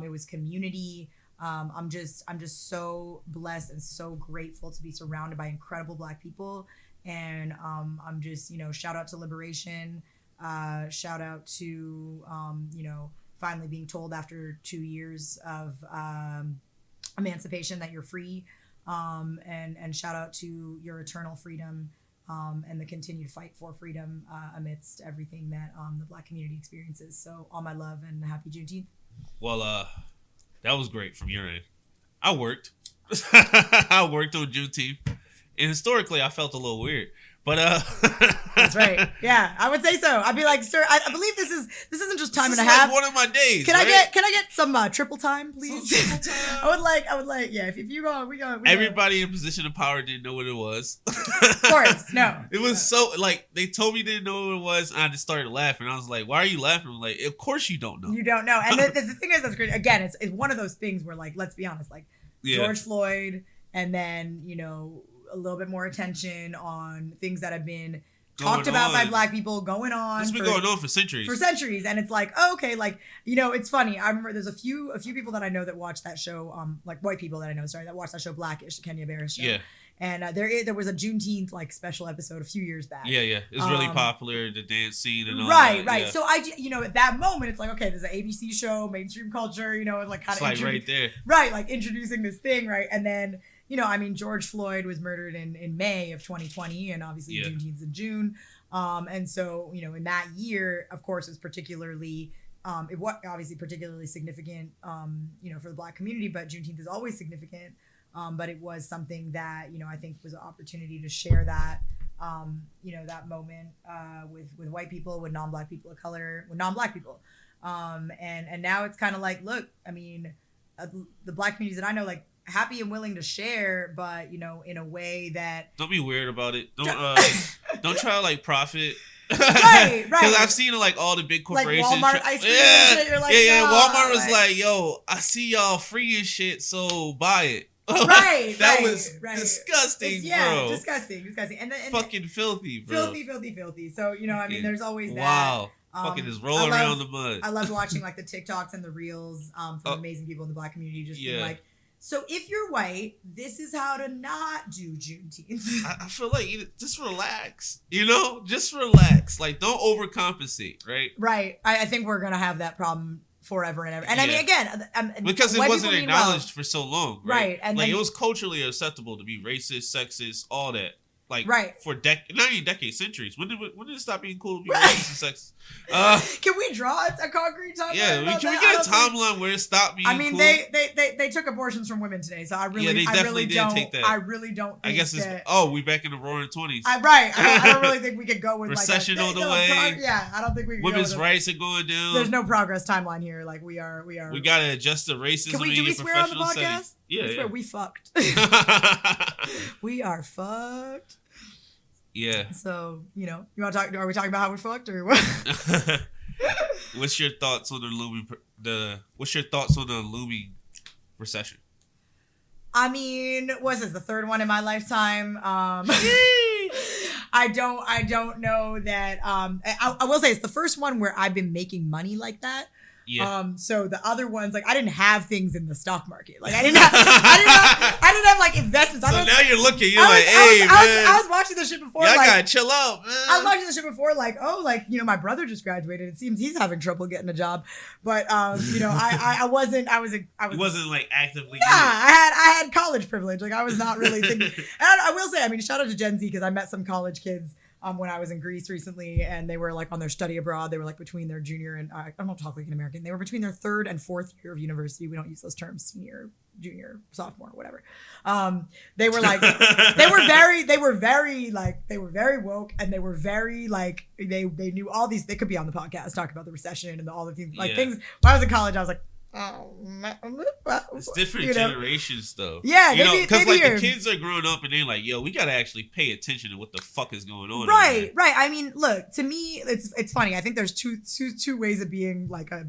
It was community. I'm just so blessed and so grateful to be surrounded by incredible Black people. And I'm just, shout out to Liberation. Shout out to, finally being told after 2 years of emancipation that you're free. And shout out to your eternal freedom and the continued fight for freedom amidst everything that the Black community experiences. So all my love and happy Juneteenth. Well, that was great from your end. I worked. I worked on Juneteenth. And historically, I felt a little weird. But that's right. Yeah, I would say so. I'd be like, sir, I believe this isn't just time and a like half. One of my days. Can right? I get some triple time, please? Some triple time. I would like. Yeah, if you go, we go. Everybody in position of power didn't know what it was. Of course, no. It was so like they told me they didn't know what it was, and I just started laughing. I was like, "Why are you laughing?" I'm like, "Of course you don't know. You don't know." And the thing is, that's great. Again, it's one of those things where, like, let's be honest, like George Floyd, and then a little bit more attention on things that have been talked about by Black people going on. It's been going on for centuries. And it's like, oh, okay, like, it's funny. I remember there's a few people that I know that watch that show, like white people that I know, that watch that show Blackish, the Kenya Barris show. Yeah. And there was a Juneteenth like special episode a few years back. Yeah. It was really popular, the dance scene and all that. Right. Yeah. So at that moment, it's like, okay, there's an ABC show, mainstream culture, it's like kind of like right there. Right, like introducing this thing, right? And then, George Floyd was murdered in May of 2020, and obviously Juneteenth's in June. And so, in that year, of course, it was particularly, it was obviously particularly significant, for the Black community, but Juneteenth is always significant. But it was something that, I think was an opportunity to share that, that moment with white people, with non-Black people of color, with non-Black people. And now it's kind of like, look, the Black communities that I know, like, happy and willing to share, but in a way that don't be weird about it. Don't try to like profit. Right. Because I've seen like all the big corporations. Like Walmart ice cream. Yeah. You're like, Walmart was like, yo, I see y'all free and shit, so buy it. Right. That was disgusting, bro. Disgusting. And fucking filthy, bro. Filthy. So there's always that. Wow. Fucking just roll around the mud. I love watching like the TikToks and the reels from amazing people in the Black community, just being like, so if you're white, this is how to not do Juneteenth. I feel like just relax, just relax. Like, don't overcompensate, right? Right. I think we're going to have that problem forever and ever. And I mean, again, because it wasn't acknowledged for so long, right? And like, it was culturally acceptable to be racist, sexist, all that. Like, for not even decades, centuries. When did it stop being cool to be racist and sexist? Can we draw a concrete timeline? Yeah, can we get a timeline where it stopped being cool? They took abortions from women today, so I really don't take that. I really don't think I guess it's, we back in the roaring 20s. I don't really think we could go with recession on the way. I don't think we can women's rights are going down. There's no progress timeline here. Like, we gotta adjust the racism in your professional setting. On the podcast? Yeah. We fucked. We are fucked. Yeah. So, you want to talk? Are we talking about how we're fucked or what? What's your thoughts on the looming recession? I mean, what's this? The third one in my lifetime. I don't know that. I will say it's the first one where I've been making money like that. Yeah. So the other ones, like, I didn't have things in the stock market. Like, I didn't have like investments. So now you're looking, man. I was watching this shit before. Y'all gotta chill out, man. I was watching this shit before, like, my brother just graduated. It seems he's having trouble getting a job. But I wasn't. You wasn't like actively. Yeah, I had college privilege. Like, I was not really thinking. And I will say, I mean, shout out to Gen Z, because I met some college kids when I was in Greece recently, and they were like on their study abroad. They were like between their junior and I don't talk like an American. They were between their third and fourth year of university. We don't use those terms, senior, junior, sophomore, whatever. They were like, they were very woke, and they were very like, they knew all these. They could be on the podcast talk about the recession and all the things things. When I was in college, I was like, it's different generations though. Yeah, because like the kids are growing up and they're like, yo, we gotta actually pay attention to what the fuck is going on. Right. I mean, look, to me, it's funny. I think there's two ways of being like a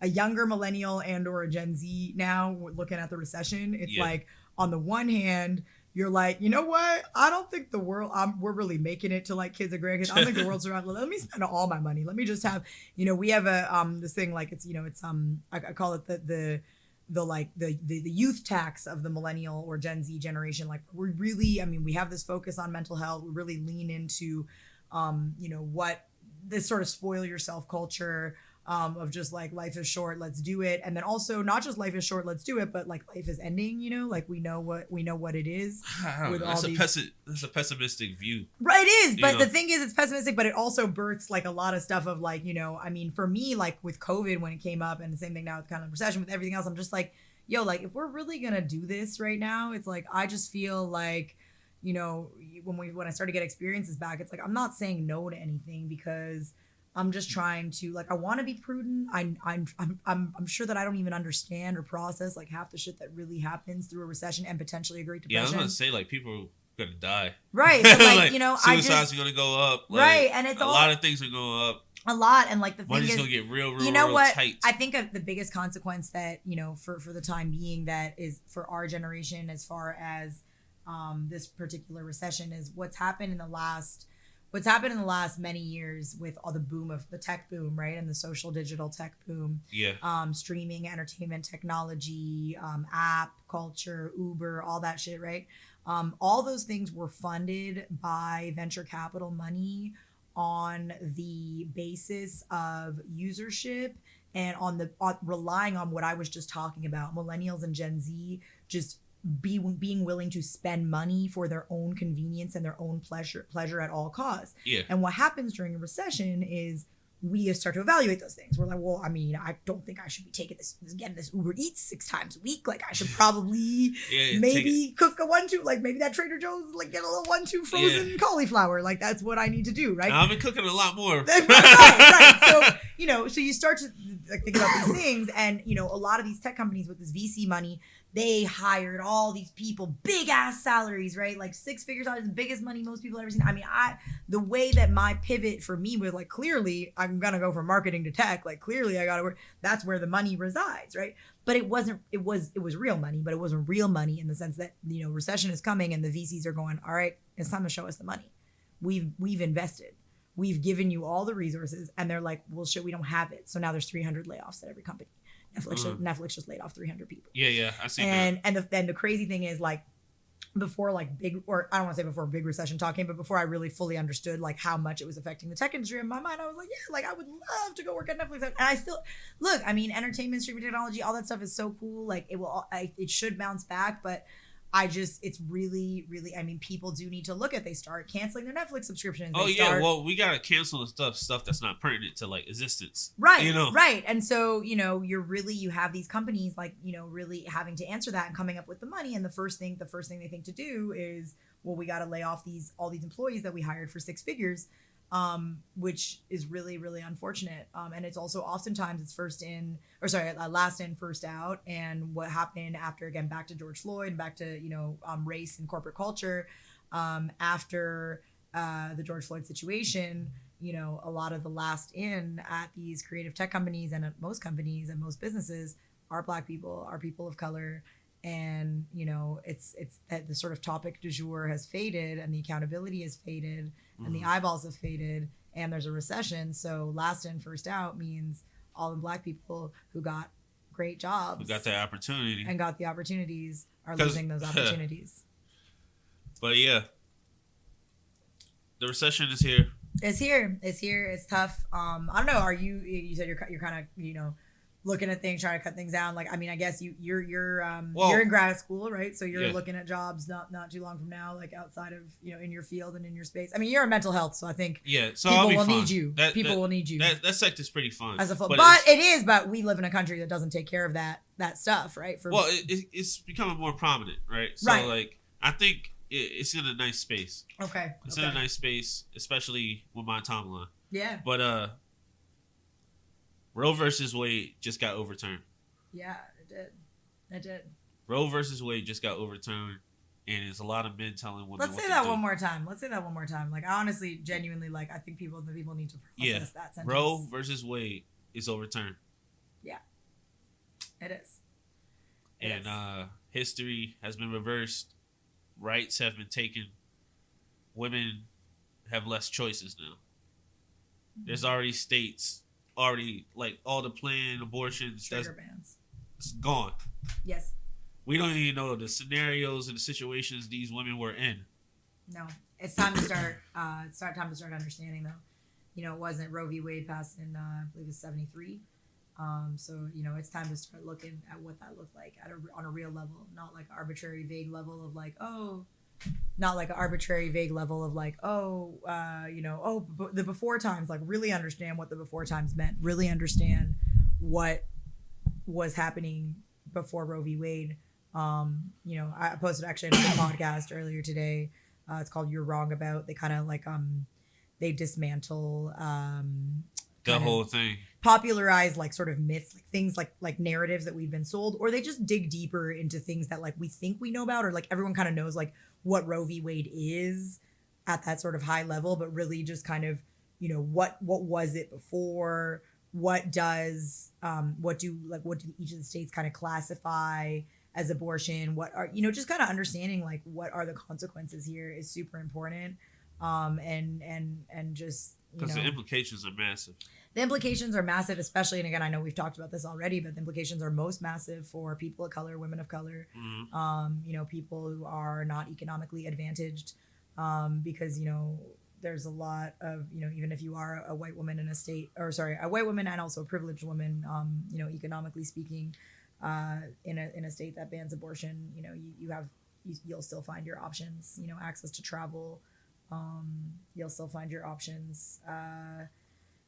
younger millennial and or a Gen Z now looking at the recession. It's like, on the one hand, you're like, you know what? I don't think the world, we're really making it to like kids and grandkids. I don't think the world's around. Let me spend all my money. Let me just have, we have this thing like it's, I call it the youth tax of the millennial or Gen Z generation. Like we really, we have this focus on mental health. We really lean into, what this sort of spoil yourself culture of just like life is short, let's do it. And then also not just life is short, let's do it, but like life is ending, like we know what it is. That's a pessimistic view. Right, it is. But the thing is, it's pessimistic, but it also births like a lot of stuff of like, for me, like with COVID when it came up, and the same thing now with kind of recession, with everything else, I'm just like, yo, like if we're really gonna do this right now, it's like I just feel like, when I start to get experiences back, it's like I'm not saying no to anything because I'm just trying to like I want to be prudent. I'm sure that I don't even understand or process like half the shit that really happens through a recession and potentially a Great Depression. Yeah, I was gonna say like people are gonna die. Right. But, like, suicides are gonna go up. Like, right, and it's a lot of things are going up. A lot, and like the thing money's is, gonna get real tight. I think of the biggest consequence that for the time being that is for our generation as far as this particular recession is what's happened in the last many years with all the boom of the tech boom, right? And the social digital tech boom. Yeah. Streaming, entertainment, technology, app culture, Uber, all that shit, right? All those things were funded by venture capital money on the basis of usership and on relying on what I was just talking about, millennials and Gen Z just being willing to spend money for their own convenience and their own pleasure at all costs. Yeah. And what happens during a recession is we start to evaluate those things. We're like, well, I don't think I should be taking getting this Uber Eats 6 times a week. Like I should probably maybe cook a 1-2, like maybe that Trader Joe's, like get a little 1-2 frozen cauliflower. Like that's what I need to do, right? I've been cooking a lot more. right. So, so you start to like think about these things, and a lot of these tech companies with this VC money, they hired all these people, big ass salaries, right? Like 6 figures, the biggest money most people have ever seen. The way that my pivot for me was like, clearly I'm going to go from marketing to tech. Like clearly I got to work. That's where the money resides, right? But it was real money, but it wasn't real money in the sense that, recession is coming and the VCs are going, all right, it's time to show us the money. We've invested. We've given you all the resources. And they're like, well, shit, we don't have it. So now there's 300 layoffs at every company. Netflix just laid off 300 people. Yeah, I see that. And the crazy thing is, like, before like big, or I don't want to say before big recession talking, but before I really fully understood like how much it was affecting the tech industry, in my mind I was like, yeah, like I would love to go work at Netflix. And I still look, entertainment, streaming technology, all that stuff is so cool. Like it should bounce back, but it's really, really, people do need to look at, they start canceling their Netflix subscriptions. Well, we got to cancel the stuff that's not pertinent to like existence. Right. Right. And so, you have these companies like, really having to answer that and coming up with the money. And the first thing they think to do is, well, we got to lay off all these employees that we hired for 6 figures, which is really, really unfortunate. And it's also oftentimes it's last in, first out. And what happened after, again, back to George Floyd and back to, race and corporate culture, after the George Floyd situation, a lot of the last in at these creative tech companies and at most companies and most businesses are Black people, are people of color. And, it's that the sort of topic du jour has faded and the accountability has faded and the eyeballs have faded and there's a recession. So last in, first out means all the Black people who got great jobs, who got the opportunity and got the opportunities are losing those opportunities. But yeah, the recession is here. It's here. It's tough. I don't know. Are you said you're kind of, looking at things, trying to cut things down. Like, I guess you're in grad school, right? So you're looking at jobs not too long from now, like outside of, in your field and in your space. You're in mental health, so I think so people will need you. People will need you. That sector's pretty fun. But we live in a country that doesn't take care of that stuff, right? It's becoming more prominent, right? So like, I think it's in a nice space. Okay. It's in a nice space, especially with my timeline. Yeah. But Roe versus Wade just got overturned. Yeah, it did. Roe versus Wade just got overturned, and it's a lot of men telling women. Let's say that one more time. Like, I honestly, genuinely, like, I think the people need to process that sentence. Roe versus Wade is overturned. Yeah, it is. And history has been reversed. Rights have been taken. Women have less choices now. There's already states, like all the planned abortions. Trigger bans. It's gone. Yes. We don't even know the scenarios and the situations these women were in. No, it's time to start. Time to start understanding though. You know, it wasn't Roe v. Wade passed in I believe it's 73. So you know, it's time to start looking at what that looked like on a real level, not like arbitrary vague level of like, oh, not like an arbitrary vague level of like, the before times. Like really understand what the before times meant. Really understand what was happening before Roe v. Wade. I posted actually another podcast earlier today. It's called "You're Wrong About." They kind of like they dismantle the whole thing, popularize like sort of myths, like things like narratives that we've been sold, or they just dig deeper into things that like we think we know about, or like everyone kind of knows like what Roe v. Wade is at that sort of high level, but really just kind of, you know, what was it before? What do each of the states kind of classify as abortion? What are, you know, just kind of understanding like what are the consequences here is super important. And just, because the implications are massive. The implications are massive, especially, and again, I know we've talked about this already, but the implications are most massive for people of color, women of color, people who are not economically advantaged, because, you know, there's a lot of, you know, even if you are a white woman in a white woman and also a privileged woman, economically speaking, in a state that bans abortion, you know, you'll still find your options, you know, access to travel, you'll still find your options.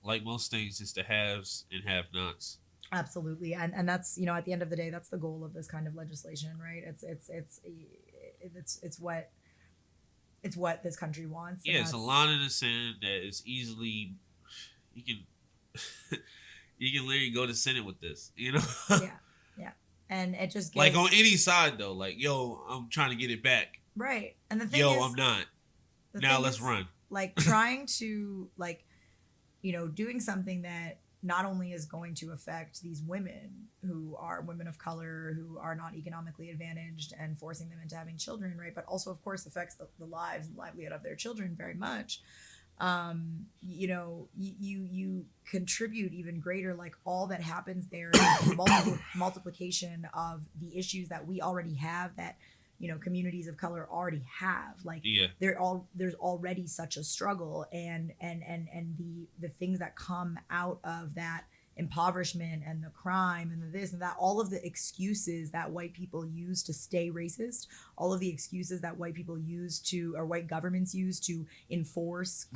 Like most things, it's the haves and have-nots. Absolutely, and that's, you know, at the end of the day, that's the goal of this kind of legislation, right? It's what this country wants. Yeah, it's a line in the sand that is easily you can literally go to Senate with this, you know. yeah, and it just gives, like on any side though, like yo, I'm trying to get it back, right? And the thing yo, is, I'm not. Now let's run. Like trying to like, you know, doing something that not only is going to affect these women who are women of color, who are not economically advantaged, and forcing them into having children, right? But also, of course, affects the lives and livelihood of their children very much. You know, you contribute even greater, like all that happens there is multiplication of the issues that we already have, that, you know, communities of color already have. Like, there's already such a struggle, and the things that come out of that impoverishment and the crime and the this and that, all of the excuses that white people use to stay racist, all of the excuses that white people use to, or white governments use to enforce,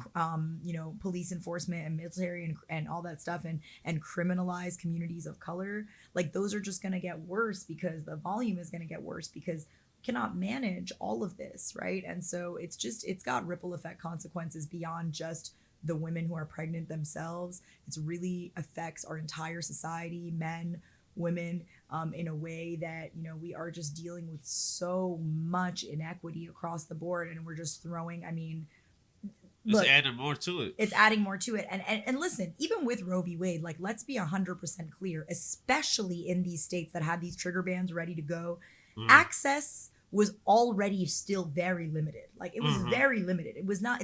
police enforcement and military and all that stuff, and criminalize communities of color, like those are just going to get worse because the volume is going to get worse because cannot manage all of this, right? And so it's got ripple effect consequences beyond just the women who are pregnant themselves. It's really affects our entire society, men, women, in a way that, you know, we are just dealing with so much inequity across the board, and we're just throwing, I mean, it's adding more to it. It's adding more to it. And listen, even with Roe v. Wade, like, let's be 100% clear, especially in these states that had these trigger bans ready to go, access was already still very limited. Like, it was very limited. It's not,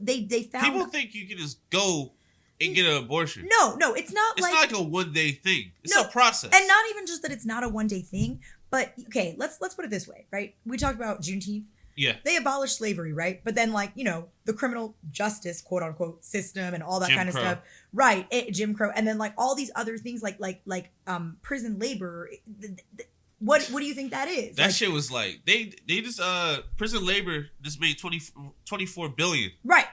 they found... People think you can just go and get an abortion. No, it's not. It's not like a one-day thing. It's a process. And not even just that it's not a one-day thing, but, okay, let's put it this way, right? We talked about Juneteenth. Yeah. They abolished slavery, right? But then, like, you know, the criminal justice, quote unquote, system and all that kind of stuff. Right. Jim Crow. And then, like, all these other things like prison labor. What do you think that is? That shit was like, they just, prison labor just made 24 billion. Right.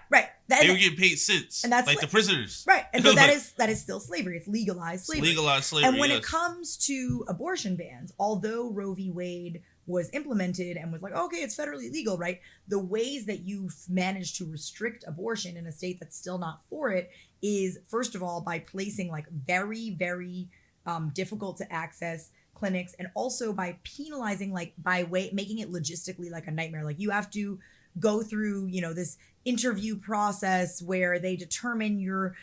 They were getting paid cents. And that's like the prisoners. Right. And so that is still slavery. It's legalized slavery. And when yes. it comes to abortion bans, although Roe v. Wade was implemented and was like, okay, it's federally legal, right? The ways that you've managed to restrict abortion in a state that's still not for it is, first of all, by placing like very, very difficult to access clinics, and also by penalizing, like, making it logistically like a nightmare. Like, you have to go through, this interview process where they determine your,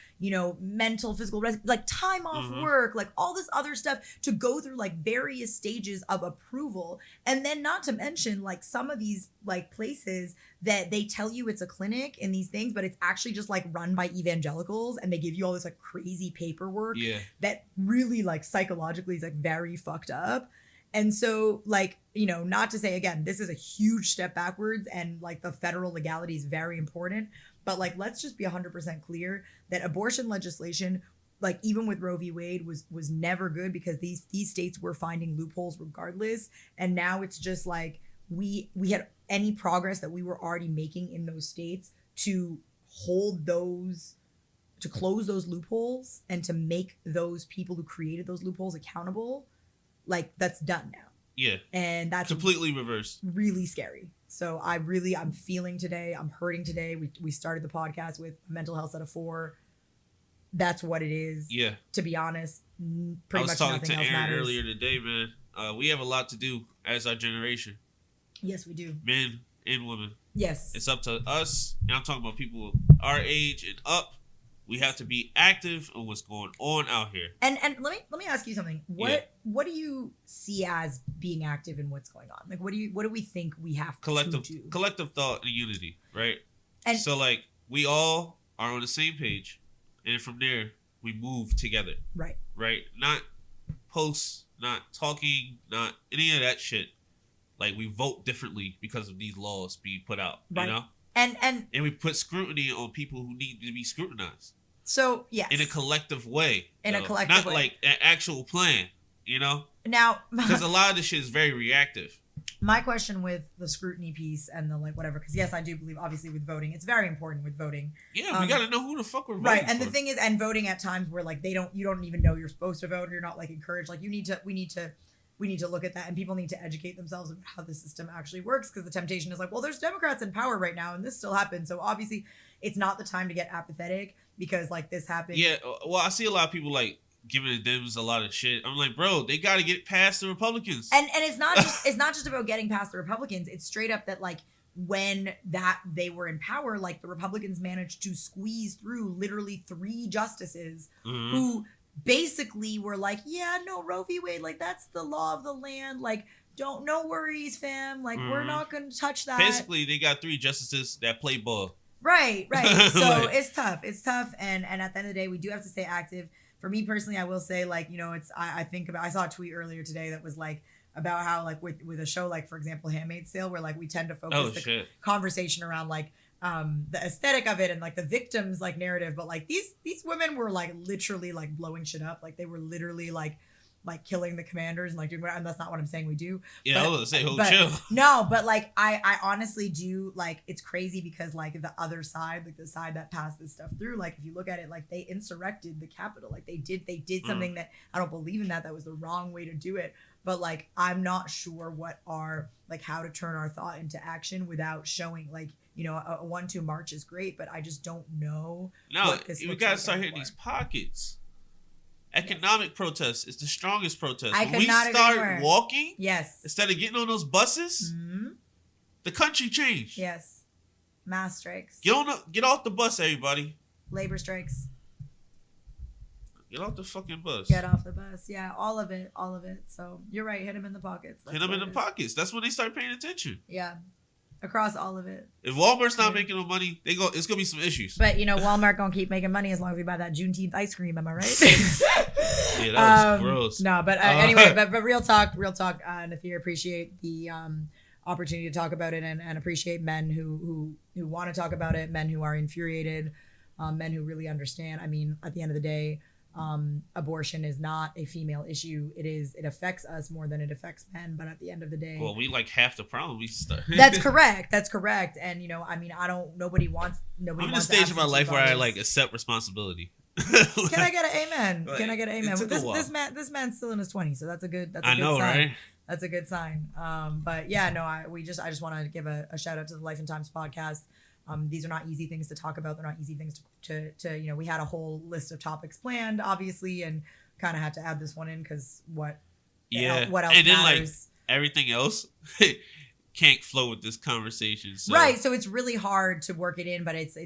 mental, physical, like time off work, like all this other stuff to go through like various stages of approval. And then not to mention like some of these like places that they tell you it's a clinic and these things, but it's actually just like run by evangelicals, and they give you all this like crazy paperwork that really like psychologically is like very fucked up. And so like, not to say again, this is a huge step backwards and like the federal legality is very important, but like, let's just be 100% clear that abortion legislation, like even with Roe v. Wade was never good, because these states were finding loopholes regardless. And now it's just like, we had any progress that we were already making in those states to hold those, to close those loopholes and to make those people who created those loopholes accountable. Like that's done now. Yeah. And that's completely reversed. Really scary. So I'm feeling today. I'm hurting today. We started the podcast with mental health at a 4. That's what it is. Yeah. To be honest, pretty much nothing else matters. I was talking to Aaron earlier today, man. We have a lot to do as our generation. Yes, we do. Men and women. Yes. It's up to us. And I'm talking about people our age and up. We have to be active on what's going on out here. And let me ask you something. What do you see as being active in what's going on? Like what do we think we have to do? Collective thought and unity, right? And so like we all are on the same page, and from there we move together. Right. Right? Not posts, not talking, not any of that shit. Like we vote differently because of these laws being put out, right. You know? And we put scrutiny on people who need to be scrutinized. So, yes. In a collective way. Not way. Like an actual plan, you know? Now, because a lot of this shit is very reactive. My question with the scrutiny piece and the like whatever, because yes, I do believe obviously with voting, it's very important with voting. Yeah, we got to know who the fuck we're voting right, and for. the thing is, and voting at times where like you don't even know you're supposed to vote, or you're not like encouraged. Like we need to look at that, and people need to educate themselves about how the system actually works, because the temptation is like, well, there's Democrats in power right now and this still happens. So obviously it's not the time to get apathetic because like this happened. Yeah, well, I see a lot of people like giving the Dems a lot of shit. I'm like, bro, they got to get past the Republicans. And it's not just about getting past the Republicans. It's straight up that like when they were in power, like the Republicans managed to squeeze through literally 3 justices who basically were like, yeah, no, Roe v. Wade, like that's the law of the land, like no worries, fam, like we're not gonna touch that. Basically they got 3 justices that play ball. Right. So it's tough, and at the end of the day we do have to stay active. For me personally, I will say, like, it's I saw a tweet earlier today that was like about how like with a show like, for example, Handmaid's Tale, where like we tend to focus conversation around like the aesthetic of it and like the victims like narrative, but like these women were like literally like blowing shit up, like they were literally like killing the commanders and like doing what, and that's not what I'm saying we do. Yeah, I was gonna say, chill. No, but like I honestly do, like it's crazy because like the other side, like the side that passed this stuff through, like if you look at it, like they insurrected the Capitol, like they did something that I don't believe in, that was the wrong way to do it. But like I'm not sure what are like how to turn our thought into action without showing like, a 1-2 march is great, but I just don't know. No, we gotta start hitting these pockets. Economic protest is the strongest protest. When we start walking, instead of getting on those buses, the country changed. Yes, mass strikes. Get off the bus, everybody. Labor strikes. Get off the fucking bus. Get off the bus. Yeah, all of it. So you're right. Hit them in the pockets. Hit them in the pockets. That's when they start paying attention. Yeah. Across all of it. If Walmart's not making no money, it's gonna be some issues. But Walmart gonna keep making money as long as we buy that Juneteenth ice cream. Am I right? Yeah, that was gross. No, but anyway, but real talk. Nathir, appreciate the opportunity to talk about it, and appreciate men who want to talk about it, men who are infuriated, men who really understand. I mean, at the end of the day, abortion is not a female issue. It affects us more than it affects men, but at the end of the day, well, we like half the problem. That's correct. And nobody wants I'm in the stage of my life where I like accept responsibility. Can I get an amen? Can I get an amen? This man's still in his 20s, so that's a good sign. Right? That's a good sign. But yeah, no, I just want to give a shout out to the Life and Times podcast. These are not easy things to talk about. They're not easy things to we had a whole list of topics planned, obviously, and kind of had to add this one in because what else and then matters? Like everything else, can't flow with this conversation. So. Right. So it's really hard to work it in, but it's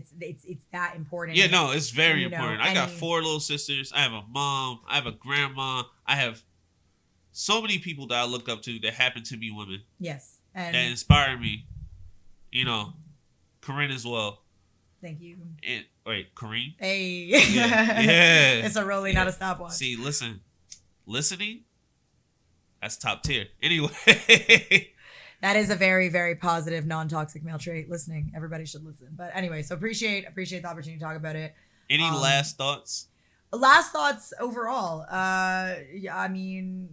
that important. Yeah, no, it's very important. I got any- 4 little sisters. I have a mom. I have a grandma. I have so many people that I look up to that happen to be women. Yes. That And inspire me. You know, Corinne as well. thank you. And wait, Corinne? Hey. Yeah. It's a rolling, not a stopwatch. See, listening, that's top tier. Anyway. That is a very, very positive, non-toxic male trait. Listening, everybody should listen. But anyway, so appreciate the opportunity to talk about it. Any last thoughts? Last thoughts overall. Yeah, I mean,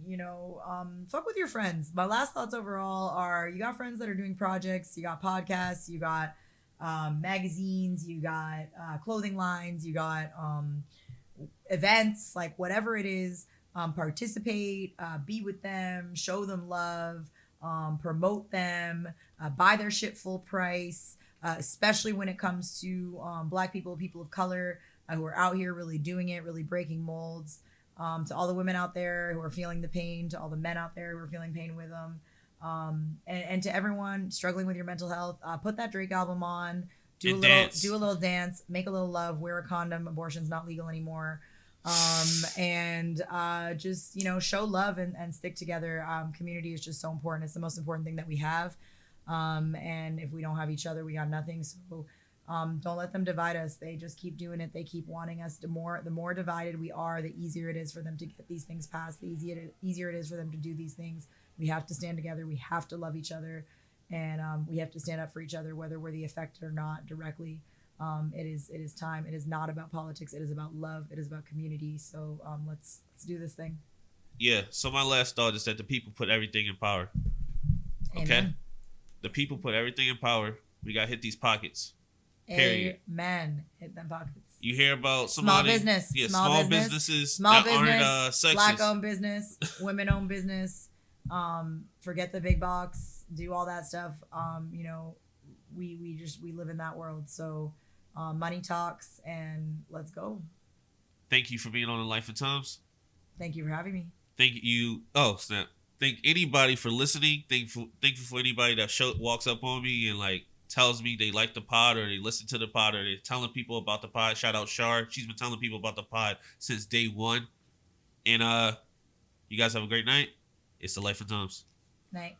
fuck with your friends. My last thoughts overall are: you got friends that are doing projects, you got podcasts, you got magazines, you got clothing lines, you got events, like whatever it is. Participate, be with them, show them love. Promote them, buy their shit full price, especially when it comes to Black people, people of color who are out here really doing it, really breaking molds. To all the women out there who are feeling the pain, to all the men out there who are feeling pain with them, and to everyone struggling with your mental health, put that Drake album on, do a little dance, make a little love, wear a condom. Abortion's not legal anymore. And just show love and stick together. Community is just so important. It's the most important thing that we have, and if we don't have each other, we got nothing. So don't let them divide us. They just keep doing it. They keep wanting us to the more divided we are, the easier it is for them to get these things passed, the easier it is for them to do these things. We have to stand together. We have to love each other, and we have to stand up for each other, whether we're the affected or not directly. It is time. It is not about politics. It is about love. It is about community. So let's do this thing. Yeah. So my last thought is that the people put everything in power. Okay. Amen. The people put everything in power. We got to hit these pockets. Period. Amen. Hit them pockets. You hear about somebody, small business. Yeah, small businesses small that business, aren't sexist. Black-owned business, women-owned business. Forget the big box. Do all that stuff. We live in that world. So. Money talks, and let's go. Thank you for being on the Life and Times. Thank you for having me. Thank you. Oh, snap. Thank anybody for listening. Thank you for anybody that walks up on me and tells me they like the pod or they listen to the pod or they're telling people about the pod. Shout out Shar. She's been telling people about the pod since day one. And you guys have a great night. It's the Life and Times. Night.